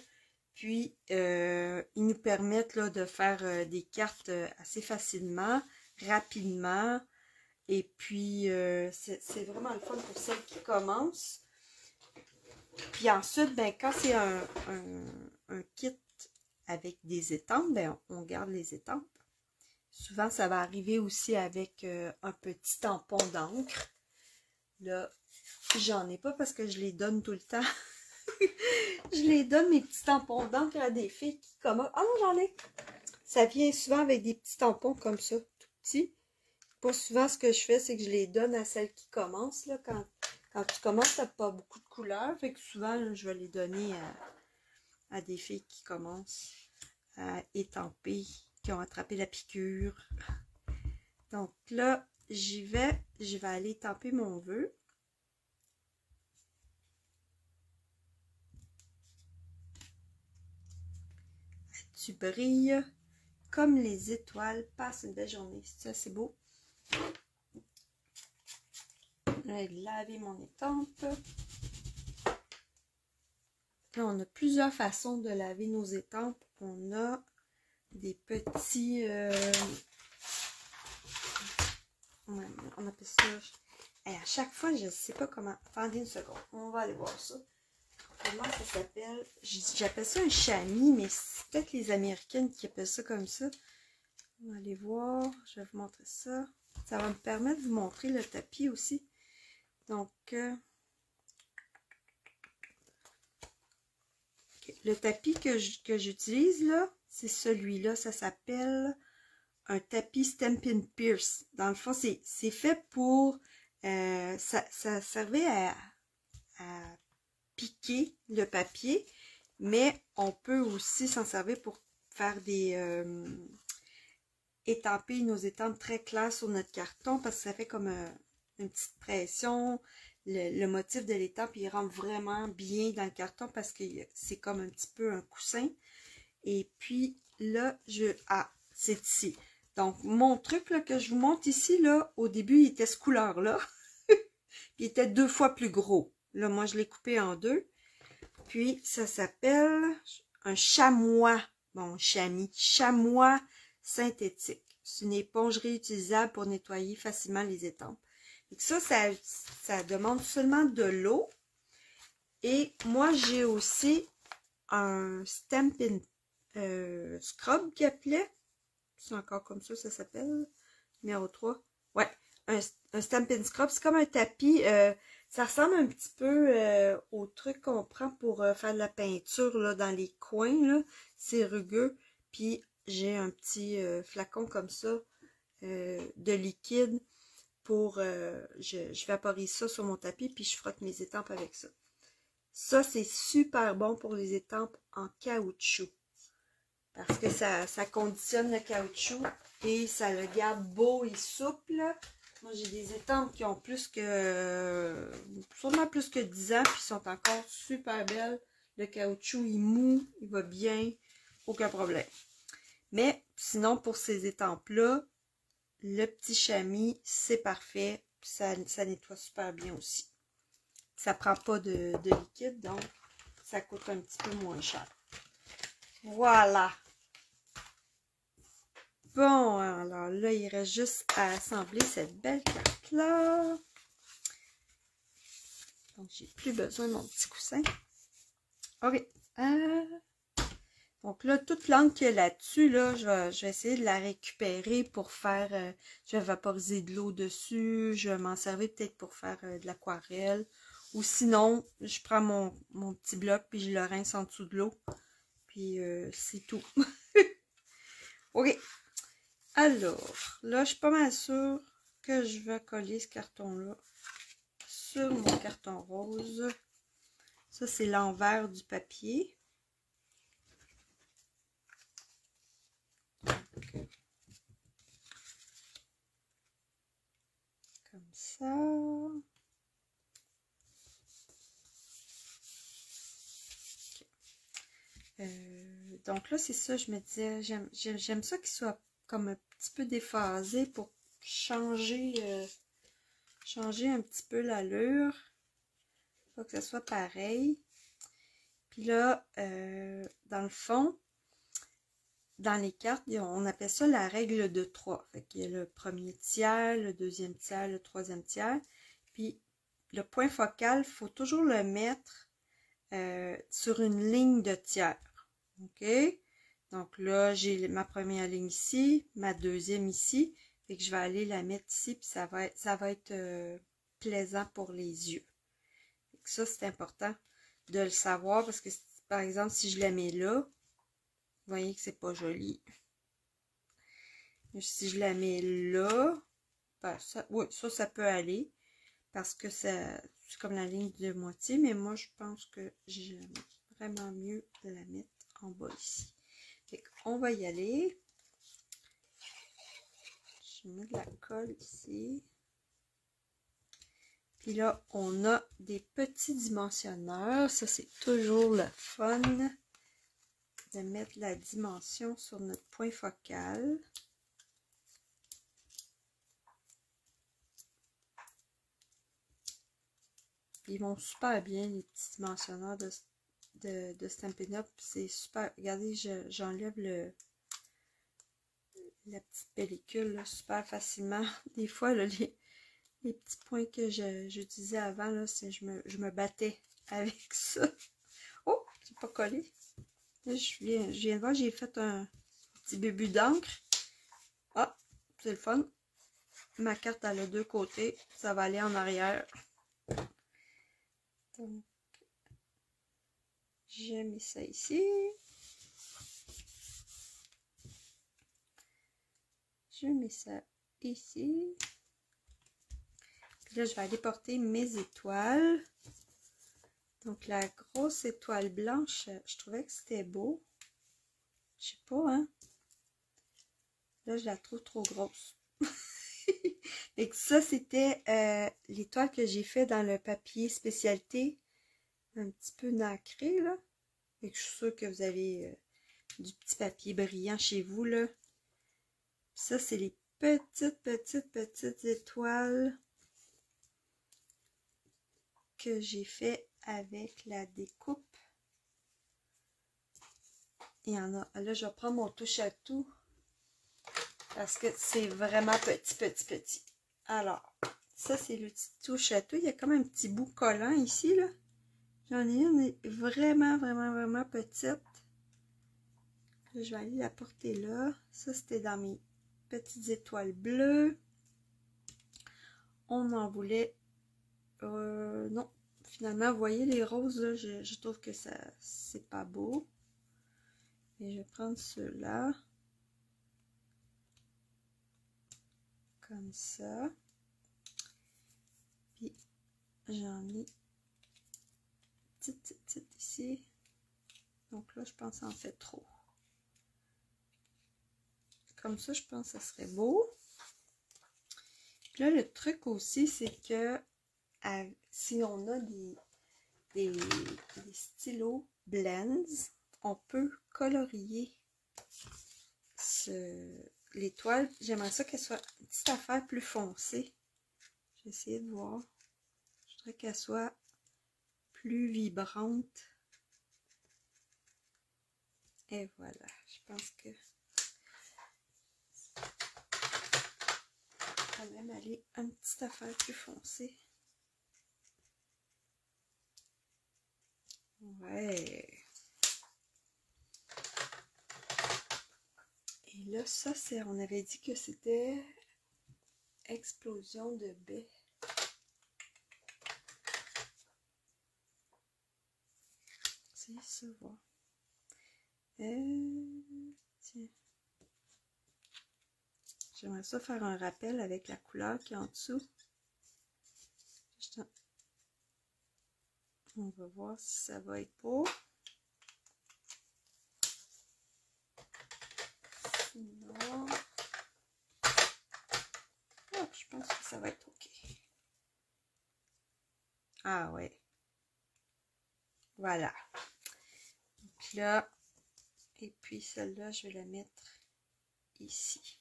Puis, ils nous permettent là, de faire des cartes assez facilement, rapidement. Et puis, c'est vraiment le fun pour celles qui commencent. Puis ensuite, ben, quand c'est un kit avec des étampes, ben, on garde les étampes. Souvent, ça va arriver aussi avec un petit tampon d'encre. Là, j'en ai pas parce que je les donne tout le temps. Je les donne, mes petits tampons d'encre à des filles qui commencent. Ah non, j'en ai! Ça vient souvent avec des petits tampons comme ça, tout petits. Pas souvent, ce que je fais, c'est que je les donne à celles qui commencent. Là, quand tu commences, tu n'as pas beaucoup de couleurs. Fait que souvent, là, je vais les donner à des filles qui commencent à étamper, qui ont attrapé la piqûre. Donc là, je vais aller étamper mon vœu. Tu brilles comme les étoiles. Passe une belle journée. Ça, c'est beau. Je vais laver mon étampe. Là, on a plusieurs façons de laver nos étampes. On a des petits... on appelle ça... Et à chaque fois, je ne sais pas comment... Attendez une seconde. On va aller voir ça. Comment ça s'appelle? J'appelle ça un chamois, mais c'est peut-être les Américaines qui appellent ça comme ça. On va aller voir. Je vais vous montrer ça. Ça va me permettre de vous montrer le tapis aussi. Donc, le tapis que j'utilise là, c'est celui-là. Ça s'appelle un tapis Stampin' Pierce. Dans le fond, c'est fait pour... ça servait à piquer le papier, mais on peut aussi s'en servir pour faire des... étamper nos étampes très claires sur notre carton parce que ça fait comme une petite pression. Le motif de l'étampe, il rentre vraiment bien dans le carton parce que c'est comme un petit peu un coussin. Et puis là, c'est ici. Donc, mon truc là, que je vous montre ici, là, au début, il était ce couleur-là. Il était 2 fois plus gros. Là, moi, je l'ai coupé en 2. Puis, ça s'appelle un chamois. Bon, chamois synthétique. C'est une éponge réutilisable pour nettoyer facilement les étampes. Et ça demande seulement de l'eau. Et moi, j'ai aussi un Stampin' Scrub qui appelait. C'est encore comme ça s'appelle. Numéro 3. Ouais, un Stampin' Scrub. C'est comme un tapis. Ça ressemble un petit peu au truc qu'on prend pour faire de la peinture là, dans les coins. Là. C'est rugueux. Puis, j'ai un petit flacon comme ça de liquide pour... je vaporise ça sur mon tapis puis je frotte mes étampes avec ça. Ça, c'est super bon pour les étampes en caoutchouc. Parce que ça conditionne le caoutchouc et ça le garde beau et souple. Moi, j'ai des étampes qui ont sûrement plus que 10 ans, puis sont encore super belles. Le caoutchouc, il mou, il va bien, aucun problème. Mais sinon, pour ces étampes-là, le petit chamois, c'est parfait. Ça nettoie super bien aussi. ça prend pas de liquide, donc ça coûte un petit peu moins cher. Voilà. Bon, alors là, il reste juste à assembler cette belle carte-là. Donc, j'ai plus besoin de mon petit coussin. OK. Donc là, toute l'encre qu'il y a là-dessus, là, je vais essayer de la récupérer pour faire... je vais vaporiser de l'eau dessus. Je vais m'en servir peut-être pour faire de l'aquarelle. Ou sinon, je prends mon petit bloc puis je le rince en dessous de l'eau. Puis c'est tout. OK. Alors, là, je suis pas mal sûre que je vais coller ce carton-là sur mon carton rose. Ça, c'est l'envers du papier. Donc, comme ça. Okay. Donc là, c'est ça, je me disais, j'aime ça qu'il soit comme un petit peu déphasé pour changer un petit peu l'allure. Faut que ça soit pareil. Puis là, dans le fond, dans les cartes, on appelle ça la règle de 3. Fait qu'il y a le premier tiers, le deuxième tiers, le troisième tiers. Puis le point focal, il faut toujours le mettre sur une ligne de tiers. OK? Donc là, j'ai ma première ligne ici, ma deuxième ici. Fait que je vais aller la mettre ici, puis ça va être plaisant pour les yeux. Fait que ça, c'est important de le savoir parce que, par exemple, si je la mets là, vous voyez que c'est pas joli. Si je la mets là, ben oui, ça peut aller parce que c'est comme la ligne de moitié, mais moi, je pense que j'aime vraiment mieux de la mettre en bas ici. Fait qu'on va y aller. Je mets de la colle ici. Puis là, on a des petits dimensionneurs. Ça, c'est toujours le fun de mettre la dimension sur notre point focal. Ils vont super bien, les petits dimensionneurs de Stampin' Up. C'est super. Regardez, j'enlève la petite pellicule là, super facilement. Des fois, là, les petits points que j'utilisais avant, là, je me battais avec ça. Oh, c'est pas collé. Là, je viens de voir, j'ai fait un petit début d'encre. Ah, c'est le fun. Ma carte, elle a deux côtés. Ça va aller en arrière. Donc, j'ai mis ça ici. Je mets ça ici. Puis là, je vais aller porter mes étoiles. Donc, la grosse étoile blanche, je trouvais que c'était beau. Je sais pas, hein. Là, je la trouve trop grosse. Et que ça, c'était l'étoile que j'ai fait dans le papier spécialité. Un petit peu nacré, là. Et que je suis sûre que vous avez du petit papier brillant chez vous, là. Puis ça, c'est les petites étoiles que j'ai fait avec la découpe. Il y en a. Là, je vais prendre mon touche à tout. Parce que c'est vraiment petit. Alors, ça, c'est le petit touche à tout. Il y a comme un petit bout collant ici, là. J'en ai une vraiment petite. Là, je vais aller la porter là. Ça, c'était dans mes petites étoiles bleues. On en voulait... non. Finalement, vous voyez les roses, là, je trouve que ça, c'est pas beau. Et je vais prendre ceux-là. Comme ça. Puis, j'en ai petite ici. Donc là, je pense en fait trop. Comme ça, je pense que ça serait beau. Puis là, le truc aussi, c'est que si on a des stylos blends, on peut colorier l'étoile. J'aimerais ça qu'elle soit une petite affaire plus foncée. Je vais essayer de voir. Je voudrais qu'elle soit plus vibrante. Et voilà, je pense que ça va même aller une petite affaire plus foncée. Ouais. Et là, ça, c'est, on avait dit que c'était explosion de baie. C'est ça, voir. Tiens. J'aimerais ça faire un rappel avec la couleur qui est en dessous. On va voir si ça va être beau. Sinon, je pense que ça va être OK. Ah ouais. Voilà. Donc là, et puis celle-là, je vais la mettre ici.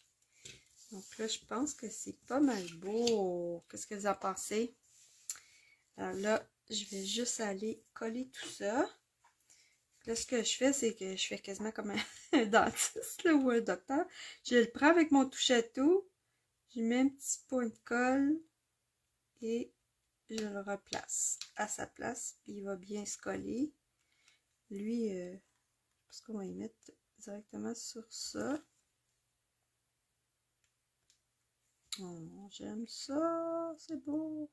Donc là, je pense que c'est pas mal beau. Qu'est-ce que vous en pensez? Alors là, je vais juste aller coller tout ça. Là, ce que je fais, c'est que je fais quasiment comme un dentiste là, ou un docteur. Je le prends avec mon touche-à-tout. Je mets un petit point de colle et je le replace à sa place. Puis il va bien se coller. Lui, parce qu'on va y mettre directement sur ça. Oh, j'aime ça, c'est beau.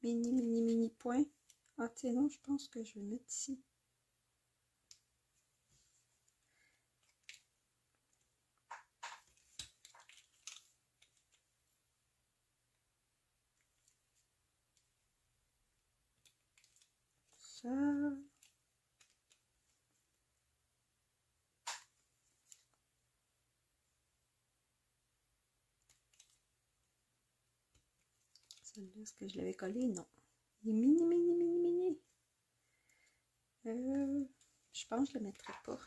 Mini point. Ah, tiens, non, je pense que je vais le mettre ici. Ça. Celle-là, est-ce que je l'avais collé? Non. Il est mini. Je pense que je le mettrai pas.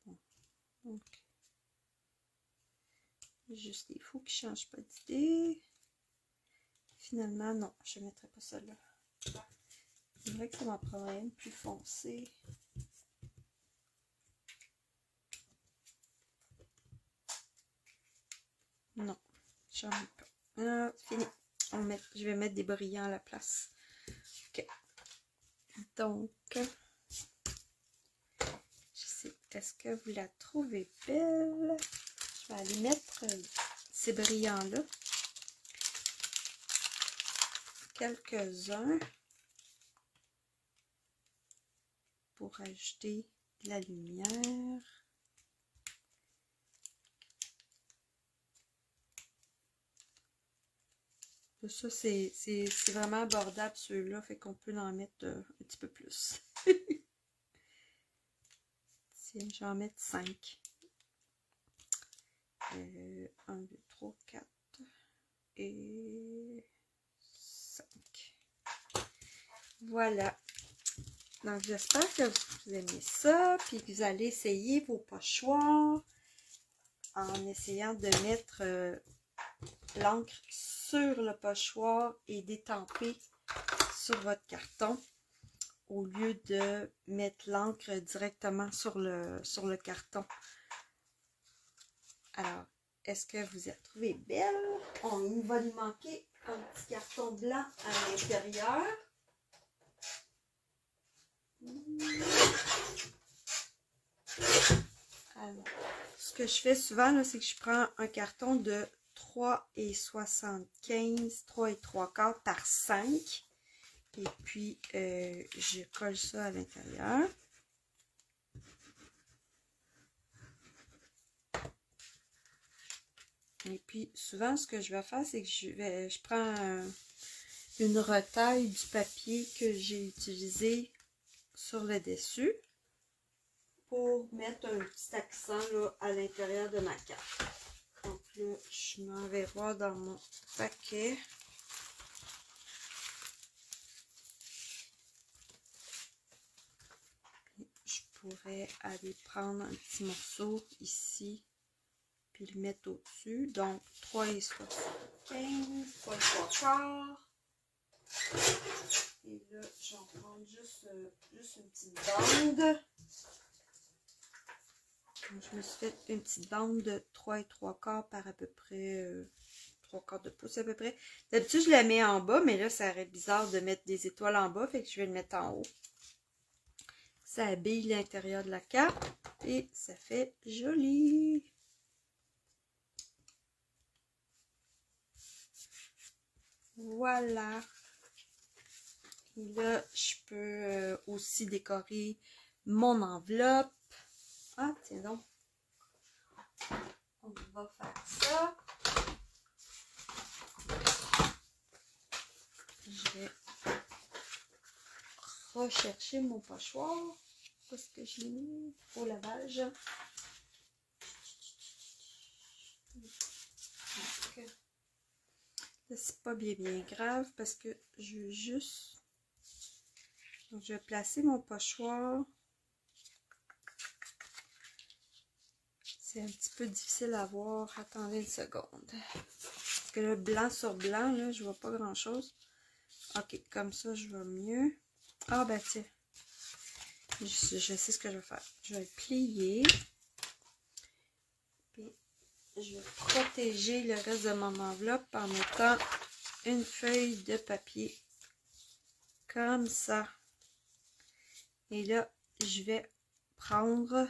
Bon. Donc, juste des fous qui ne changent pas d'idée. Finalement, non, je ne mettrai pas ça là. C'est vrai que ça m'en prendrait une plus foncée. Non, j'en mets pas. Ah, fini. Je vais mettre des brillants à la place. Ok. Donc, je sais, est-ce que vous la trouvez belle? Je vais aller mettre ces brillants-là. Quelques-uns. Pour ajouter de la lumière. Ça, c'est vraiment abordable ceux-là, fait qu'on peut en mettre un petit peu plus. Tiens, je vais en mettre 5. 1, 2, 3, 4 et 5. Voilà. Donc, j'espère que vous aimez ça, puis que vous allez essayer vos pochoirs en essayant de mettre l'encre sur le pochoir et d'étamper sur votre carton au lieu de mettre l'encre directement sur le carton. Alors, est-ce que vous êtes trouvée belle? Il va nous manquer un petit carton blanc à l'intérieur. Alors, ce que je fais souvent, c'est que je prends un carton de 3,75, 3,75 par 5. Et puis, je colle ça à l'intérieur. Et puis, souvent, ce que je vais faire, c'est que je prends une retaille du papier que j'ai utilisé sur le dessus pour mettre un petit accent là, à l'intérieur de ma carte. Donc là, je m'en vais voir dans mon paquet. Je pourrais aller prendre un petit morceau ici, puis le mettre au-dessus. Donc, 3,75, 3,75. Et là, j'en prends juste une petite bande. Donc, je me suis fait une petite bande de 3,75 par à peu près 3/4 de pouce à peu près. D'habitude, je la mets en bas, mais là, ça aurait été bizarre de mettre des étoiles en bas, fait que je vais le mettre en haut. Ça habille l'intérieur de la carte et ça fait joli. Voilà. Et là, je peux aussi décorer mon enveloppe. Ah, tiens donc. On va faire ça. Je vais rechercher mon pochoir. Parce que je l'ai mis au lavage. C'est pas bien grave parce que je veux juste... Donc, je vais placer mon pochoir. C'est un petit peu difficile à voir. Attendez une seconde. Parce que le blanc sur blanc, là, je vois pas grand chose. Ok, comme ça, je vois mieux. Ah, ben tiens. Je sais ce que je vais faire. Je vais le plier. Puis, je vais protéger le reste de mon enveloppe en mettant une feuille de papier. Comme ça. Et là, je vais prendre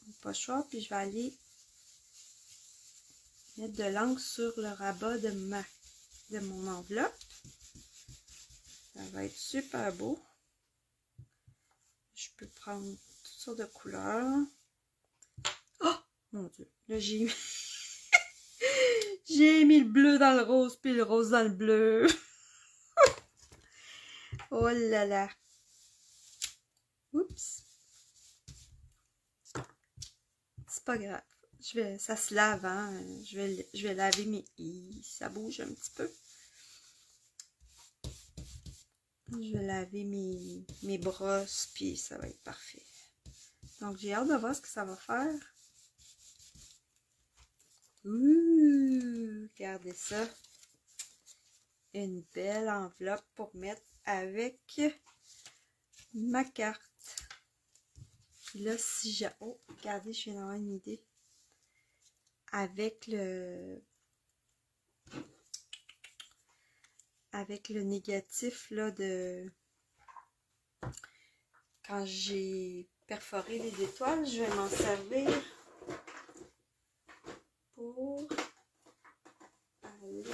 mon pochoir, puis je vais aller mettre de l'encre sur le rabat de mon enveloppe. Ça va être super beau. Je peux prendre toutes sortes de couleurs. Oh mon Dieu, là j'ai mis... j'ai mis le bleu dans le rose, puis le rose dans le bleu. Oh là là. Oups. C'est pas grave. Ça se lave, hein. Je vais laver mes i. Ça bouge un petit peu. Je vais laver mes brosses, puis ça va être parfait. Donc, j'ai hâte de voir ce que ça va faire. Ouh, regardez ça. Une belle enveloppe pour mettre avec ma carte. Puis là, si j'ai... Oh, regardez, je viens d'avoir une idée. Avec le négatif là de... Quand j'ai perforé les étoiles, je vais m'en servir pour aller...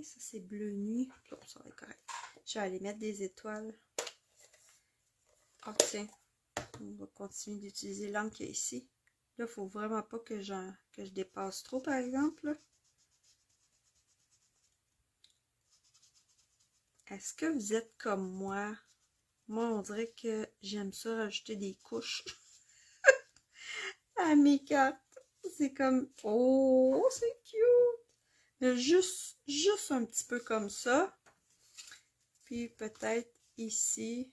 Ça, c'est bleu nuit. Bon, ça va être correct. Je vais aller mettre des étoiles. Oh, tiens. On va continuer d'utiliser l'encre qu'il y a ici. Là, il ne faut vraiment pas que je dépasse trop, par exemple. Est-ce que vous êtes comme moi? Moi, on dirait que j'aime ça rajouter des couches à mes cartes. C'est comme... Oh, c'est cute! Mais juste un petit peu comme ça. Puis peut-être ici,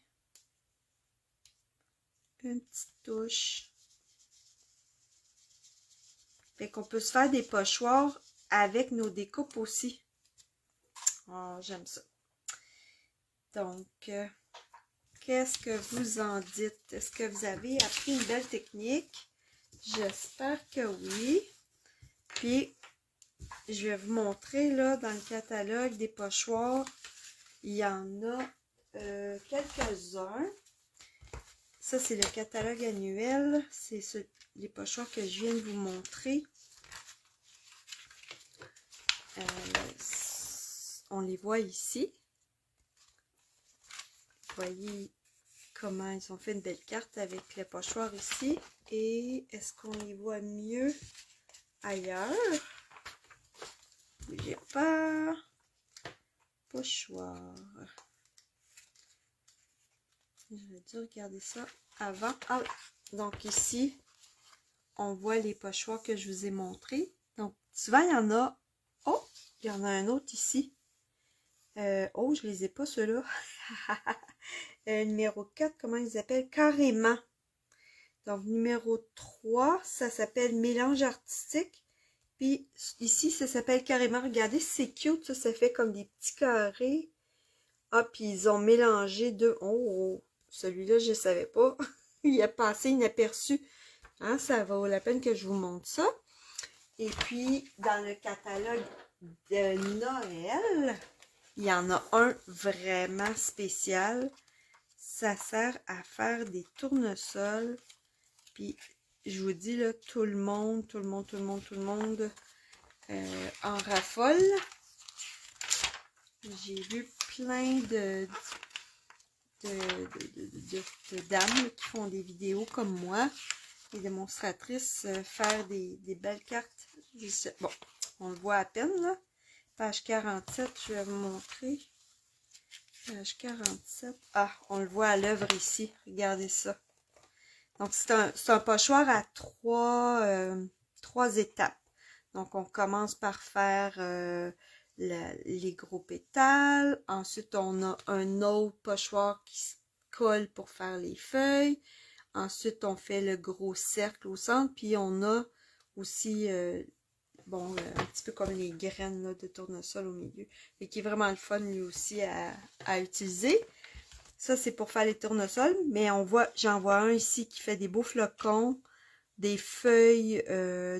une petite touche. Fait qu'on peut se faire des pochoirs avec nos découpes aussi. Oh, j'aime ça. Donc, qu'est-ce que vous en dites? Est-ce que vous avez appris une belle technique? J'espère que oui. Puis, je vais vous montrer là dans le catalogue des pochoirs. Il y en a quelques-uns. Ça, c'est le catalogue annuel. C'est les pochoirs que je viens de vous montrer. On les voit ici. Vous voyez comment ils ont fait une belle carte avec le pochoir ici. Et est-ce qu'on les voit mieux ailleurs? Bougez pas. Pochoir. Je vais dû regarder ça avant. Ah, donc ici, on voit les pochoirs que je vous ai montrés. Donc, souvent, il y en a... Oh, il y en a un autre ici. Oh, je les ai pas, ceux-là. Numéro 4, comment ils appellent? Carrément. Donc, numéro 3, ça s'appelle Mélange artistique. Puis ici, ça s'appelle carrément, regardez, c'est cute, ça fait comme des petits carrés. Ah, puis ils ont mélangé deux. Oh, celui-là, je ne savais pas. Il a passé inaperçu. Hein, ça vaut la peine que je vous montre ça. Et puis, dans le catalogue de Noël, il y en a un vraiment spécial. Ça sert à faire des tournesols. Puis, je vous dis, là, tout le monde en raffole. J'ai vu plein de dames là, qui font des vidéos comme moi, des démonstratrices, faire des belles cartes. Bon, on le voit à peine, là. Page 47, je vais vous montrer. Page 47. Ah, on le voit à l'œuvre ici. Regardez ça. Donc, c'est un pochoir à trois étapes. Donc, on commence par faire les gros pétales. Ensuite, on a un autre pochoir qui se colle pour faire les feuilles. Ensuite, on fait le gros cercle au centre. Puis, on a aussi, bon, un petit peu comme les graines là, de tournesol au milieu. Et qui est vraiment le fun, lui aussi, à utiliser. Ça, c'est pour faire les tournesols. Mais j'en vois un ici qui fait des beaux flocons, des feuilles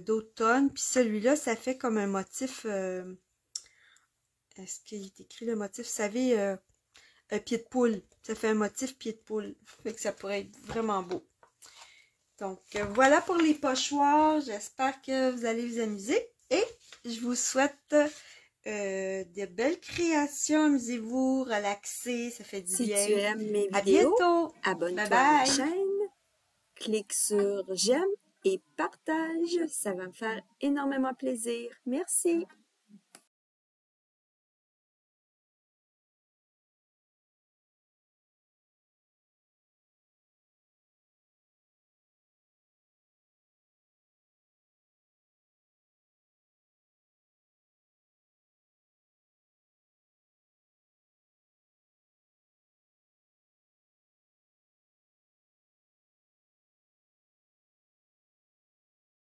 d'automne. Puis celui-là, ça fait comme un motif... est-ce qu'il est écrit le motif? Vous savez, un pied de poule. Ça fait un motif pied de poule. Fait que ça pourrait être vraiment beau. Donc, voilà pour les pochoirs. J'espère que vous allez vous amuser. Et je vous souhaite de belles créations. Amusez-vous, relaxez. Ça fait du bien. Si tu aimes mes À vidéos, bientôt. abonne-toi Bye à ma bye. chaîne, clique sur j'aime et partage. Ça va me faire énormément plaisir. Merci.